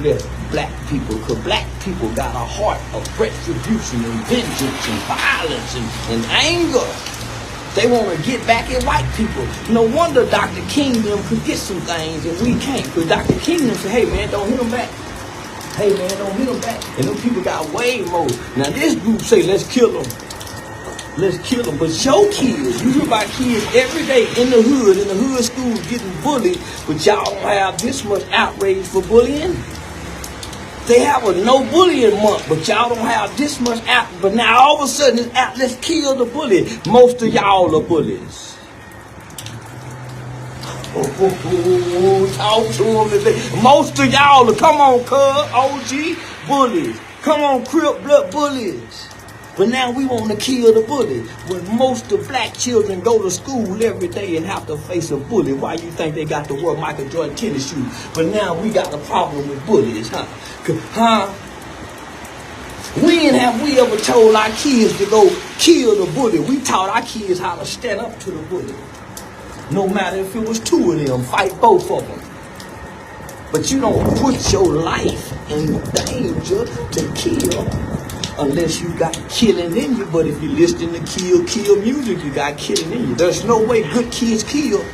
bless black people, because black people got a heart of retribution and vengeance and violence and anger. They want to get back at white people. No wonder Dr. King them could get some things and we can't, because Dr. King them said, hey man, don't hit them back. Hey man, don't hit them back. And them people got way more. Now this group say, let's kill them. Let's kill them. But your kids, you hear about kids every day in the hood schools getting bullied, but y'all don't have this much outrage for bullying. They have a no bullying month, but y'all don't have this much out. But now all of a sudden it's out, let's kill the bully. Most of y'all are bullies. Talk to them today. Most of y'all are, come on, cuz, OG, bullies. Come on, Crip Blood bullies. But now we want to kill the bully. When most of black children go to school every day and have to face a bully, why you think they got to wear Michael Jordan tennis shoes? But now we got a problem with bullies, huh? When have we ever told our kids to go kill the bully? We taught our kids how to stand up to the bully. No matter if it was two of them, fight both of them. But you don't put your life in danger to kill unless you got killing in you. But if you listen to kill music, you got killing in you. There's no way good kids kill.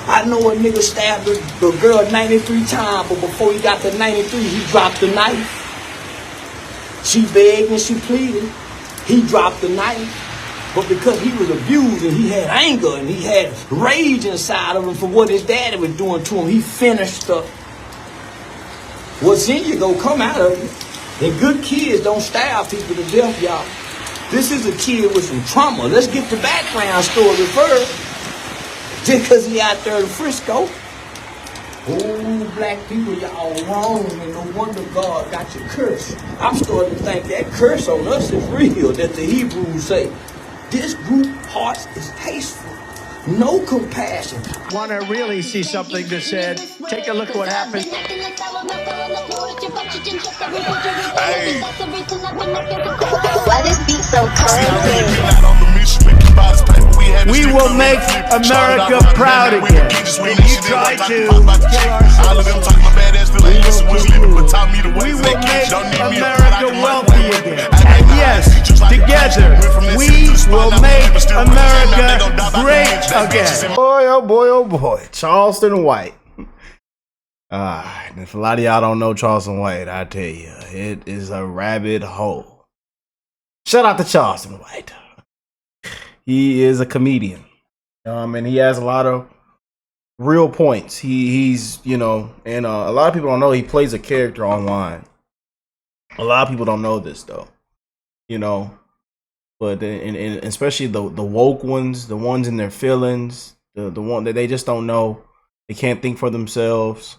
I know a nigga stabbed the girl 93 times, but before he got to 93, he dropped the knife. She begged and she pleaded. He dropped the knife. But because he was abused and he had anger and he had rage inside of him for what his daddy was doing to him, he finished up. What's in you gonna come out of you. And good kids don't stab people to death, y'all. This is a kid with some trauma. Let's get the background story first. Just because he out there in Frisco. Oh, black people, y'all wrong, and no wonder God got you cursed. I'm starting to think that curse on us is real, that the Hebrews say. This group hearts is hateful, no compassion. Want to really see something that said, take a look at what happened. Hey. Why this beat so crazy? We will make America proud again. If you try to we will make America wealthy again. And yes, together, we will make America great again. Boy, oh boy, oh boy. Charleston White. If a lot of y'all don't know Charleston White, I tell you, it is a rabbit hole. Shout out to Charleston White. He is a comedian. And he has a lot of real points. He's, you know, and a lot of people don't know he plays a character online. A lot of people don't know this though, you know, but and especially the woke ones, the ones in their feelings, the one that they just don't know, they can't think for themselves,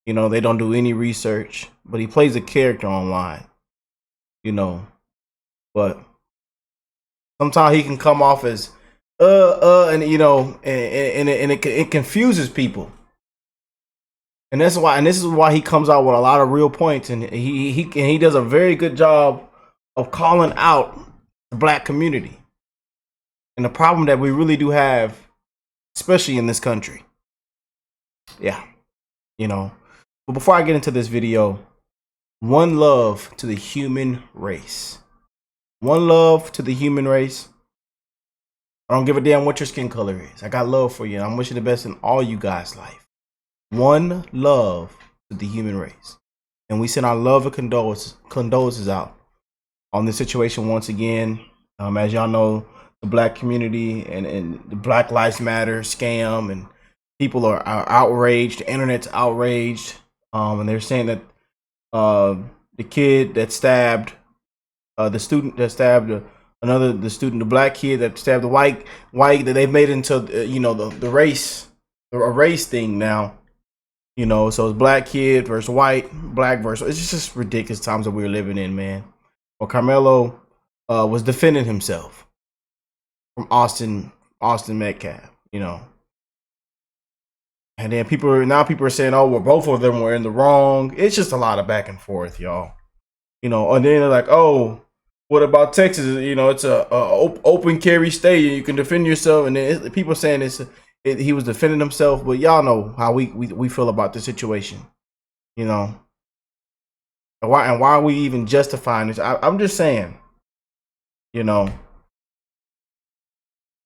you know, they don't do any research. But he plays a character online, you know, but sometimes he can come off as and you know, and it confuses people. And that's why, and this is why he comes out with a lot of real points, and he does a very good job of calling out the black community and the problem that we really do have, especially in this country. Yeah, you know. But before I get into this video, one love to the human race. One love to the human race. I don't give a damn what your skin color is. I got love for you, and I'm wishing the best in all you guys' life. One love to the human race. And we send our love and condolences out on this situation once again. As y'all know, the black community and the Black Lives Matter scam, and people are outraged. The internet's outraged. And they're saying that the kid that stabbed the student that stabbed the black kid that stabbed the white, that they've made into you know, the race, a race thing now. You know, so it's black kid versus white, black versus, it's just ridiculous times that we're living in, man. Well, Karmelo was defending himself from Austin Metcalf, you know. And then people are saying, oh, well, both of them were in the wrong. It's just a lot of back and forth, y'all. You know, and then they're like, oh, what about Texas? You know, it's a open carry state and you can defend yourself. And then people saying it's he was defending himself, but y'all know how we feel about the situation, you know. And why are we even justifying this? I'm just saying, you know.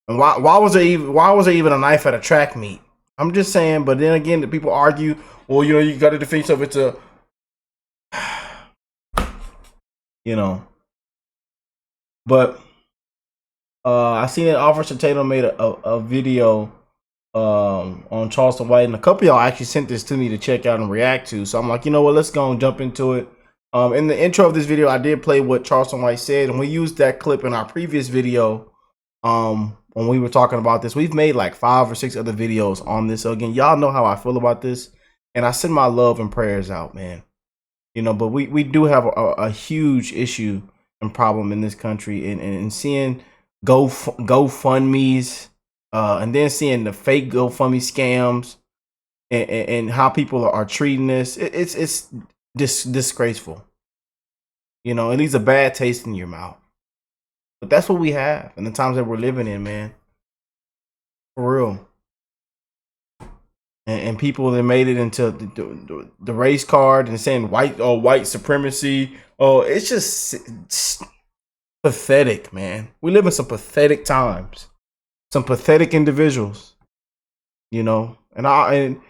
And why was there even a knife at a track meet? I'm just saying. But then again, the people argue, well, you know, you got to defend yourself. It's a, you know. But I seen that Officer Tatum made a video on Charleston White, and a couple of y'all actually sent this to me to check out and react to. So I'm like, you know what? Let's go and jump into it. In the intro of this video, I did play what Charleston White said, and we used that clip in our previous video. When we were talking about this, we've made like 5 or 6 other videos on this. So again, y'all know how I feel about this, and I send my love and prayers out, man. You know, but we do have a huge issue and problem in this country, and seeing GoFundMe's, and then seeing the fake GoFundMe scams, and how people are treating this, it's disgraceful. You know, it leaves a bad taste in your mouth. But that's what we have in the times that we're living in, man. For real. And people that made it into the race card and saying white supremacy. Oh, it's just pathetic, man. We live in some pathetic times. Some pathetic individuals. You know, and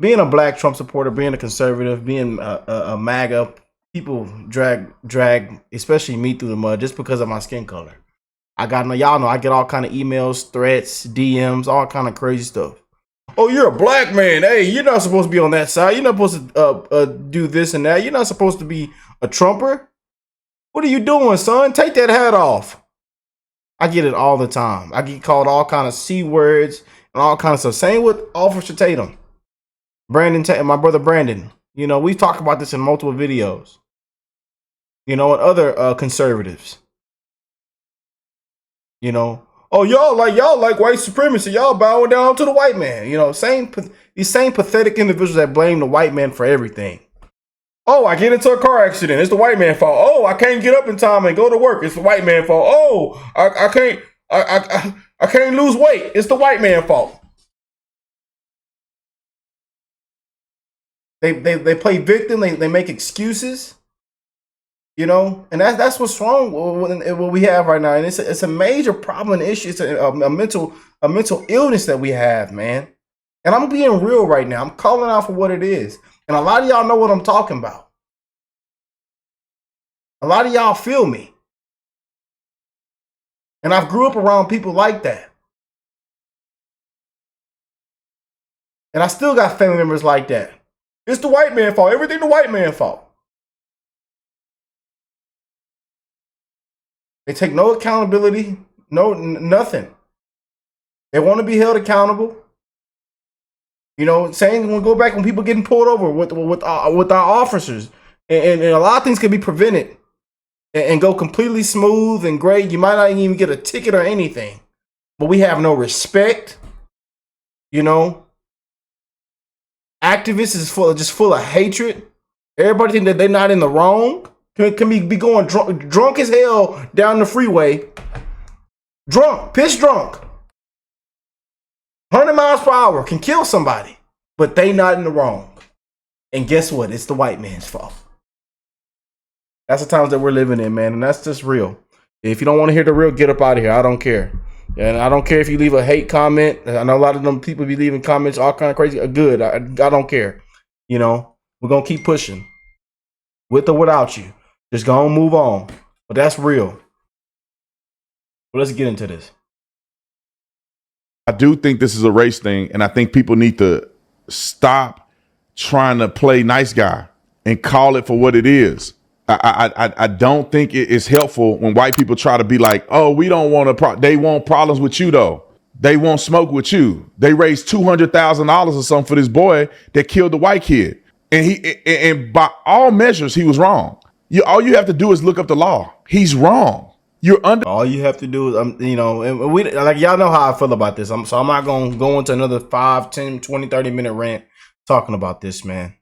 being a black Trump supporter, being a conservative, being a MAGA, people drag especially me through the mud just because of my skin color. Y'all know I get all kind of emails, threats, DMs, all kind of crazy stuff. Oh, you're a black man. Hey, you're not supposed to be on that side. You're not supposed to do this and that. You're not supposed to be a Trumper. What are you doing, son? Take that hat off. I get it all the time. I get called all kind of C words and all kinds of stuff. Same with Officer Tatum. My brother Brandon. You know, we've talked about this in multiple videos. You know, and other conservatives. You know, oh, y'all like white supremacy. Y'all bowing down to the white man. You know, these same pathetic individuals that blame the white man for everything. Oh, I get into a car accident. It's the white man's fault. Oh, I can't get up in time and go to work. It's the white man's fault. Oh, I can't lose weight. It's the white man's fault. They play victim. They make excuses. You know, and that's what's wrong with what we have right now, and it's a major problem and issue. It's a mental illness that we have, man. And I'm being real right now. I'm calling out for what it is, and a lot of y'all know what I'm talking about. A lot of y'all feel me, and I've grew up around people like that, and I still got family members like that. It's the white man's fault. Everything the white man's fault. They take no accountability, nothing. They want to be held accountable. You know, saying we'll go back when people getting pulled over with our officers, and a lot of things can be prevented and go completely smooth and great. You might not even get a ticket or anything, but we have no respect. You know, activists is full of hatred. Everybody think that they're not in the wrong. Can be going drunk as hell down the freeway. Piss drunk. 100 miles per hour can kill somebody, but they not in the wrong. And guess what? It's the white man's fault. That's the times that we're living in, man, and that's just real. If you don't want to hear the real, get up out of here. I don't care. And I don't care if you leave a hate comment. I know a lot of them people be leaving comments all kind of crazy. Good. I don't care. You know, we're going to keep pushing. With or without you. Just go and move on. But that's real. But let's get into this. I do think this is a race thing, and I think people need to stop trying to play nice guy and call it for what it is. I don't think it is helpful when white people try to be like, oh, we don't want to. They want problems with you, though. They won't smoke with you. They raised $200,000 or something for this boy that killed the white kid. And by all measures, he was wrong. All you have to do is look up the law. He's wrong. You're under. All you have to do is, you know, and we like y'all know how I feel about this. So I'm not going to go into another 5, 10, 20, 30-minute rant talking about this, man.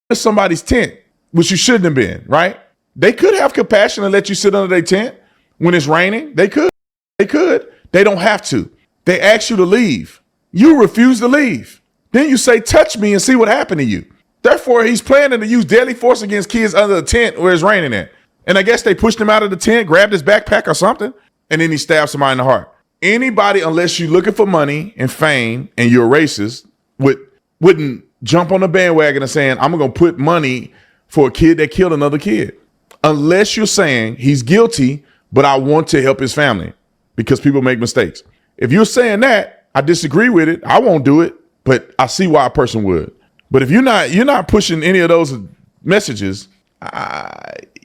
It's somebody's tent, which you shouldn't have been, right? They could have compassion and let you sit under their tent when it's raining. They could. They don't have to. They ask you to leave. You refuse to leave. Then you say, touch me and see what happened to you. Therefore, he's planning to use deadly force against kids under the tent where it's raining at. And I guess they pushed him out of the tent, grabbed his backpack or something, and then he stabbed somebody in the heart. Anybody, unless you're looking for money and fame and you're a racist, wouldn't jump on the bandwagon and saying, I'm going to put money for a kid that killed another kid. Unless you're saying he's guilty, but I want to help his family because people make mistakes. If you're saying that, I disagree with it. I won't do it, but I see why a person would. But if you're not pushing any of those messages,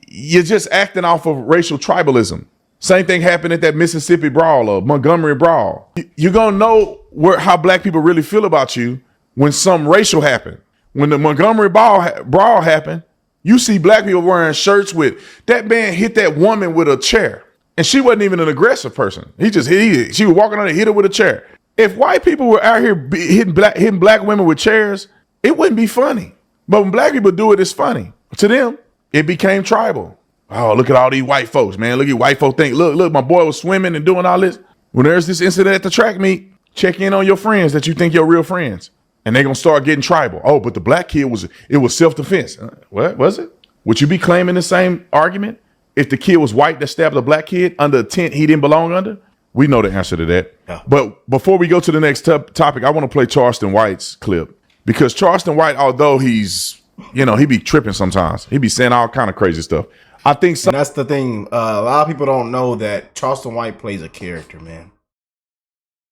you're just acting off of racial tribalism. Same thing happened at that Mississippi brawl or Montgomery brawl. You're going to know how black people really feel about you when some racial happened. When the Montgomery brawl happened, you see black people wearing shirts with, that man hit that woman with a chair. And she wasn't even an aggressive person. She was walking on and hit her with a chair. If white people were out here hitting black women with chairs, it wouldn't be funny. But when black people do it, it's funny. To them, it became tribal. Oh, look at all these white folks, man. Look at white folks think, look, my boy was swimming and doing all this. When there's this incident at the track meet, check in on your friends that you think your real friends. And they're going to start getting tribal. Oh, but the black kid was self-defense. What was it? Would you be claiming the same argument if the kid was white that stabbed a black kid under a tent he didn't belong under? We know the answer to that. Yeah. But before we go to the next topic, I want to play Charleston White's clip. Because Charleston White, although he's, he be tripping sometimes. He be saying all kind of crazy stuff. I think and that's the thing. A lot of people don't know that Charleston White plays a character, man.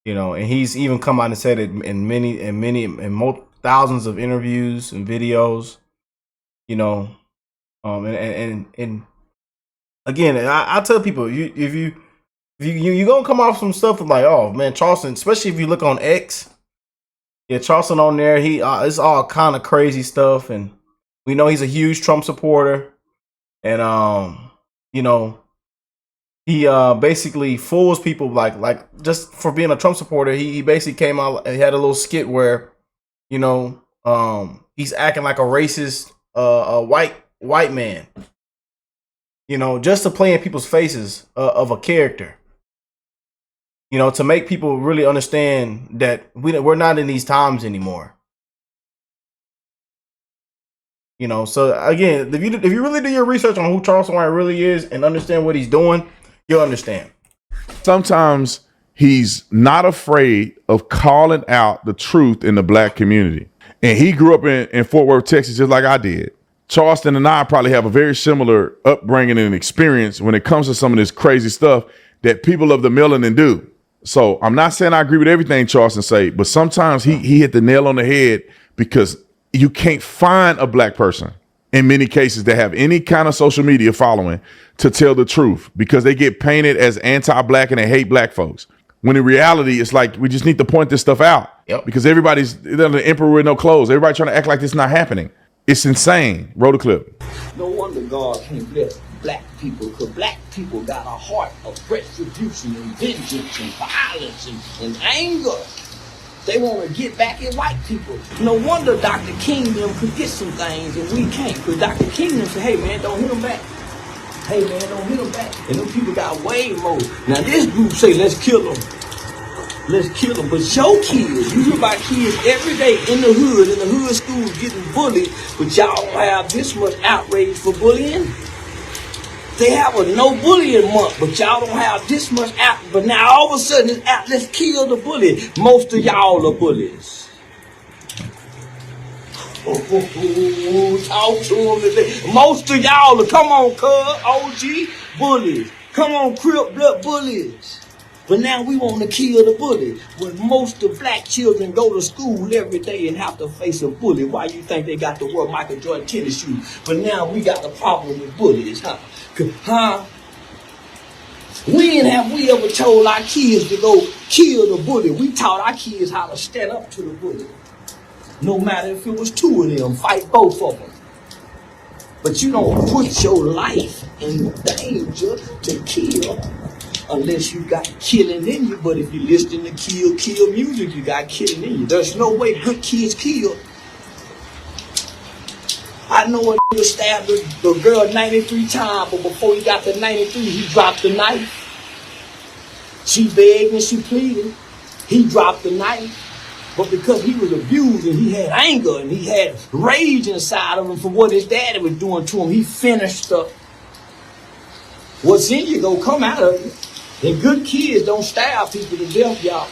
And he's even come out and said it in thousands of interviews and videos. And again, I tell people, if you gonna come off some stuff like, oh man, Charleston, especially if you look on X, yeah, Charleston on there, it's all kind of crazy stuff, and we know he's a huge Trump supporter, and he basically fools people like just for being a Trump supporter. He basically came out and had a little skit where, he's acting like a racist, a white man, just to play in people's faces of a character, to make people really understand that we're not in these times anymore. So again, if you really do your research on who Charleston White really is and understand what he's doing, you'll understand. Sometimes he's not afraid of calling out the truth in the black community. And he grew up in Fort Worth, Texas, just like I did. Charleston and I probably have a very similar upbringing and experience when it comes to some of this crazy stuff that people of the melanin do. So I'm not saying I agree with everything Charleston say, but sometimes he hit the nail on the head, because you can't find a black person in many cases that have any kind of social media following to tell the truth, because they get painted as anti-black and they hate black folks. When in reality, it's like, we just need to point this stuff out. Yep. Because everybody's the emperor with no clothes. Everybody trying to act like this is not happening. It's insane. Roll the clip. No wonder God can't bless black people, because black people got a heart of retribution and vengeance and violence and anger. They want to get back at white people. No wonder Dr. King them could get some things and we can't. Because Dr. King them said, hey man, don't hit them back. Hey man, don't hit them back. And them people got way more. Now this group say, let's kill them. Let's kill them. But your kids, you hear about kids every day in the hood schools getting bullied, but y'all don't have this much outrage for bullying. They have a no bullying month, but y'all don't have this much out. But now all of a sudden it's out, let's kill the bully. Most of y'all are bullies. Talk to them today. Most of y'all are, come on, cuz, OG, bullies. Come on, Crip Blood bullies. But now we want to kill the bully. When most of black children go to school every day and have to face a bully, why you think they got to wear Michael Jordan tennis shoes? But now we got the problem with bullies, huh? When have we ever told our kids to go kill the bully? We taught our kids how to stand up to the bully. No matter if it was two of them, fight both of them. But you don't put your life in danger to kill unless you got killing in you. But if you listen to kill music, you got killing in you. There's no way good kids kill. I know a nigga stabbed the girl 93 times, but before he got to 93, he dropped the knife. She begged and she pleaded. He dropped the knife, but because he was abused and he had anger and he had rage inside of him for what his daddy was doing to him, he finished up. What's in you gonna come out of you. And good kids don't stab people to death, y'all.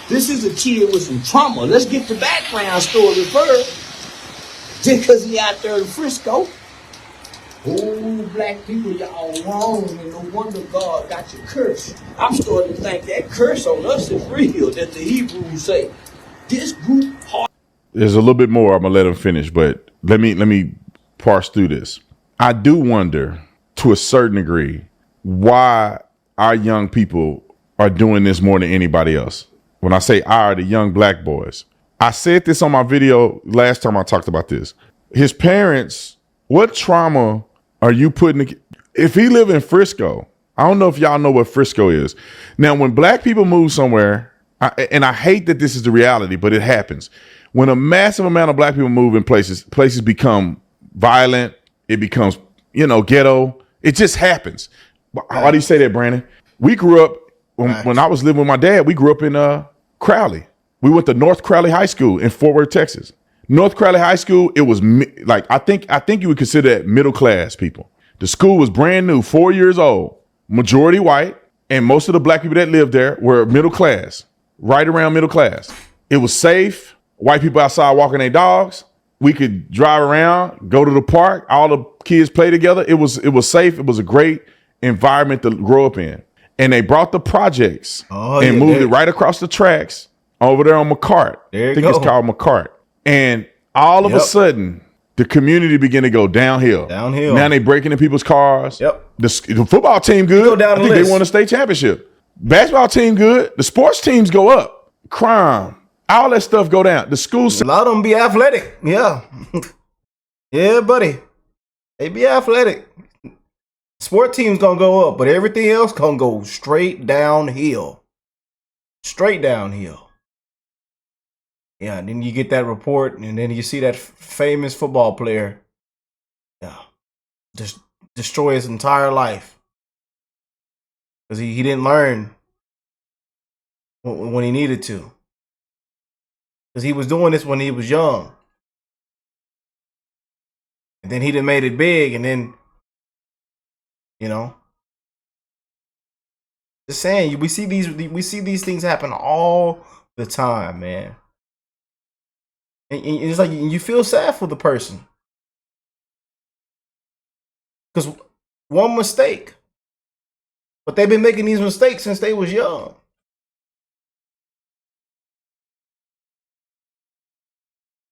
This is a kid with some trauma. Let's get the background story first. Just because he out there in Frisco. Oh, black people, y'all wrong, and no wonder God got you cursed. I'm starting to think that curse on us is real, that the Hebrews say. This group hard. There's a little bit more. I'm gonna let him finish, but let me parse through this. I do wonder, to a certain degree, why our young people are doing this more than anybody else. When I say our, the young black boys. I said this on my video last time I talked about this. His parents, what trauma are you putting? If he live in Frisco, I don't know if y'all know what Frisco is. Now, when black people move somewhere, and I hate that this is the reality, but it happens. When a massive amount of black people move in places become violent. It becomes, ghetto. It just happens. Why do you say that, Brandon? We grew up, when I was living with my dad, we grew up in Crowley. We went to North Crowley High School in Fort Worth, Texas. North Crowley High School, it was like, I think you would consider that middle class people. The school was brand new, 4 years old, majority white, and most of the black people that lived there were middle class, right around middle class. It was safe. White people outside walking their dogs. We could drive around, go to the park. All the kids play together. It was safe. It was a great environment to grow up in. And they brought the projects and moved it right across the tracks over there on McCart. I think it's called McCart. And all of a sudden, the community began to go downhill. Now they breaking in people's cars. The football team good. I think they won a state championship. Basketball team good. The sports teams go up. Crime. All that stuff go down. The schools. A lot of them be athletic. Yeah. Yeah, buddy. They be athletic. Sport teams gonna go up, but everything else gonna go straight downhill. Straight downhill. Yeah, and then you get that report, and then you see that famous football player, just destroy his entire life because he didn't learn when he needed to. Because he was doing this when he was young, and then he done made it big, and then just saying, we see these things happen all the time, man. And it's like you feel sad for the person. Because one mistake. But they've been making these mistakes since they was young.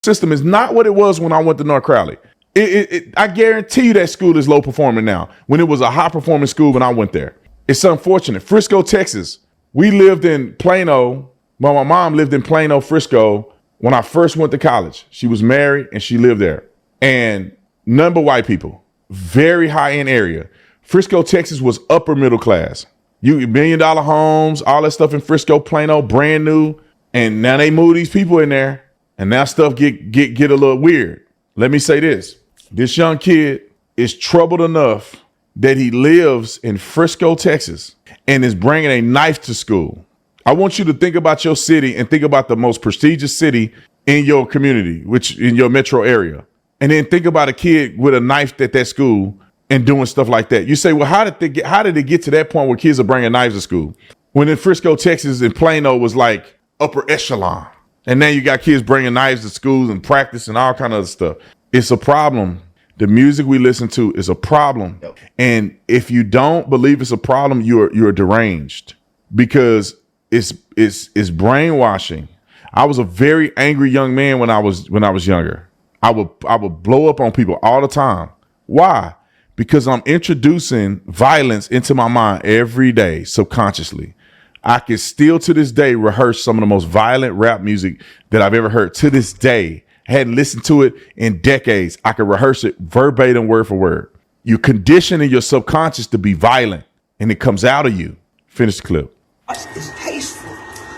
System is not what it was when I went to North Crowley. I guarantee you that school is low performing now. When it was a high performing school when I went there. It's unfortunate. Frisco, Texas. We lived in Plano. Well, my mom lived in Plano, Frisco. When I first went to college, she was married and she lived there. And none but white people. Very high-end area. Frisco, Texas was upper middle class. $1 million homes, all that stuff in Frisco, Plano, brand new. And now they move these people in there. And now stuff get a little weird. Let me say this. This young kid is troubled enough that he lives in Frisco, Texas, and is bringing a knife to school. I want you to think about your city and think about the most prestigious city in your community, which in your metro area. And then think about a kid with a knife at that school and doing stuff like that. You say, well, how did they get to that point where kids are bringing knives to school? When in Frisco, Texas and Plano was like upper echelon. And now you got kids bringing knives to schools and practice and all kind of other stuff. It's a problem. The music we listen to is a problem. Yep. And if you don't believe it's a problem, you're deranged because it's brainwashing. I was a very angry young man when I was younger. I would blow up on people all the time. Why? Because I'm introducing violence into my mind every day subconsciously. I can still to this day rehearse some of the most violent rap music that I've ever heard to this day. I hadn't listened to it in decades. I can rehearse it verbatim, word for word. You're conditioning your subconscious to be violent and it comes out of you. Finish the clip. It's tasteful.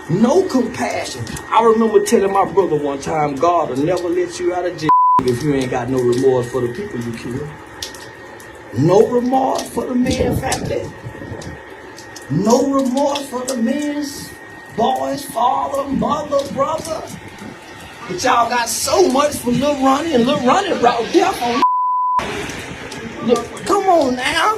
No compassion. I remember telling my brother one time, God will never let you out of jail if you ain't got no remorse for the people you killed. No remorse for the man's family. No remorse for the man's boys, father, mother, brother. But y'all got so much from Lil Ronnie, and Lil Ronnie brought death on. Look, come on now.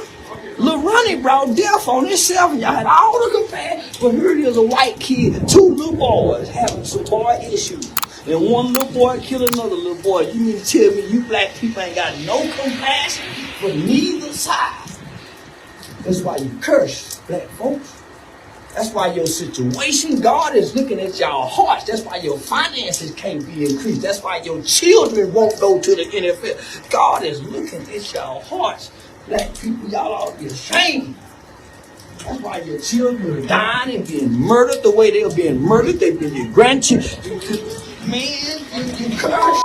Lil Ronnie brought death on himself, and y'all had all the compassion. But here it is, a white kid, two little boys having some boy issues. And one little boy killed another little boy. You mean to tell me you black people ain't got no compassion for neither side? That's why you curse, black folks. That's why your situation, God is looking at y'all hearts. That's why your finances can't be increased. That's why your children won't go to the NFL. God is looking at y'all hearts. Black people, y'all ought to be ashamed. That's why your children are dying and being murdered the way they're being murdered. They've been your grandchildren. Man, you curse.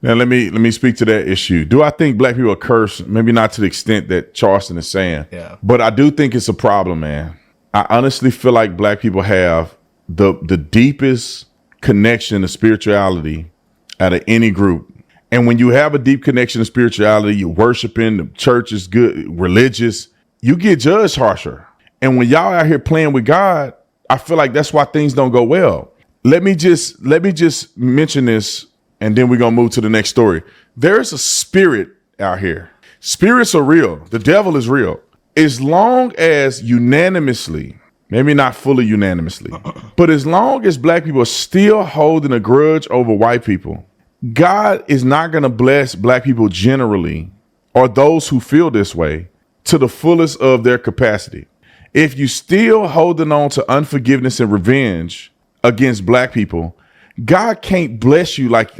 Now let me speak to that issue. Do I think black people are cursed? Maybe not to the extent that Charleston is saying. Yeah. But I do think it's a problem, man. I honestly feel like black people have the deepest connection to spirituality out of any group. And when you have a deep connection to spirituality, you're worshiping, the church is good, religious, you get judged harsher. And when y'all out here playing with God, I feel like that's why things don't go well. Let me just mention this, and then we're going to move to the next story. There's a spirit out here. Spirits are real. The devil is real. As long as unanimously, maybe not fully unanimously, but as long as black people are still holding a grudge over white people, God is not going to bless black people generally, or those who feel this way, to the fullest of their capacity. If you still holding on to unforgiveness and revenge against black people, God can't bless you like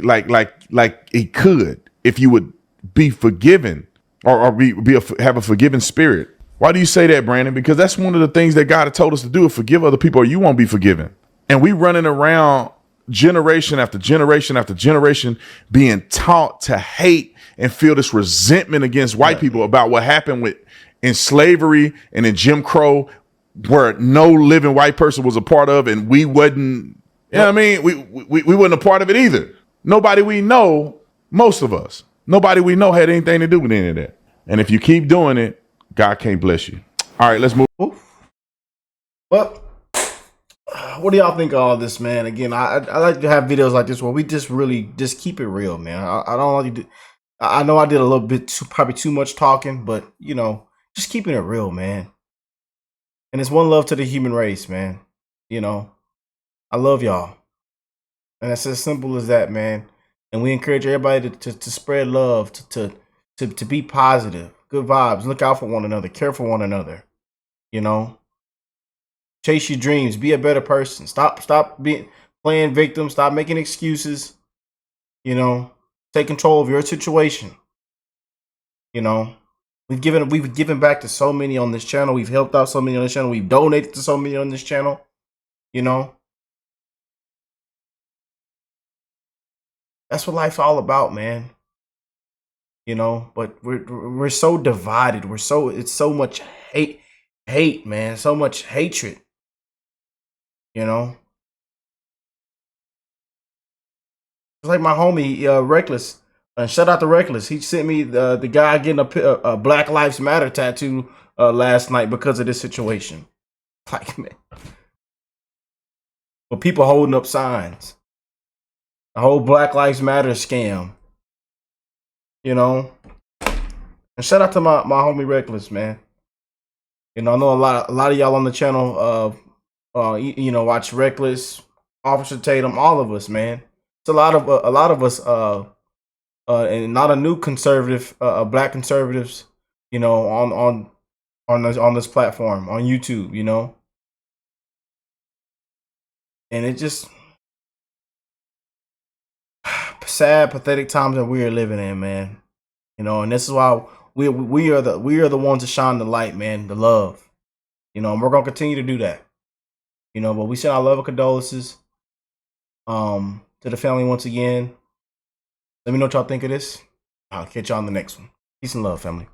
he could if you would be forgiven or have a forgiving spirit. Why do you say that, Brandon? Because that's one of the things that God had told us to do, is forgive other people or you won't be forgiven. And we running around generation after generation after generation being taught to hate and feel this resentment against white people about what happened in slavery and in Jim Crow, where no living white person was a part of, and we wasn't. You know what I mean? We wasn't a part of it either. Nobody we know, most of us, nobody we know had anything to do with any of that. And if you keep doing it, God can't bless you. All right, let's move. Well, what do y'all think of all this, man? Again, I like to have videos like this where we just really just keep it real, man. I don't like to. I know I did a little bit probably too much talking, but you know, just keeping it real, man. And it's one love to the human race, man. You know, I love y'all. And it's as simple as that, man. And we encourage everybody to spread love, to be positive, good vibes, look out for one another, care for one another. You know, chase your dreams, be a better person. Stop playing victim, stop making excuses. You know, take control of your situation. You know, we've given back to so many on this channel. We've helped out so many on this channel. We've donated to so many on this channel. You know, that's what life's all about, man. You know, but we're so divided. It's so much hate, man. So much hatred. You know, it's like my homie Reckless. Shout out to Reckless. He sent me the guy getting a Black Lives Matter tattoo last night because of this situation. Like, man, but people holding up signs. The whole Black Lives Matter scam. You know, and shout out to my homie Reckless, man. You know, I know a lot of y'all on the channel, you know, watch Reckless, Officer Tatum, all of us, man. It's a lot of us, and not a new conservative, black conservatives, you know, on this platform on YouTube, you know, and it just sad, pathetic times that we are living in, man. You know, and this is why we are the ones to shine the light, man, the love. You know, and we're gonna continue to do that. You know, but we send our love and condolences to the family once again. Let me know what y'all think of this. I'll catch y'all on the next one. Peace and love, family.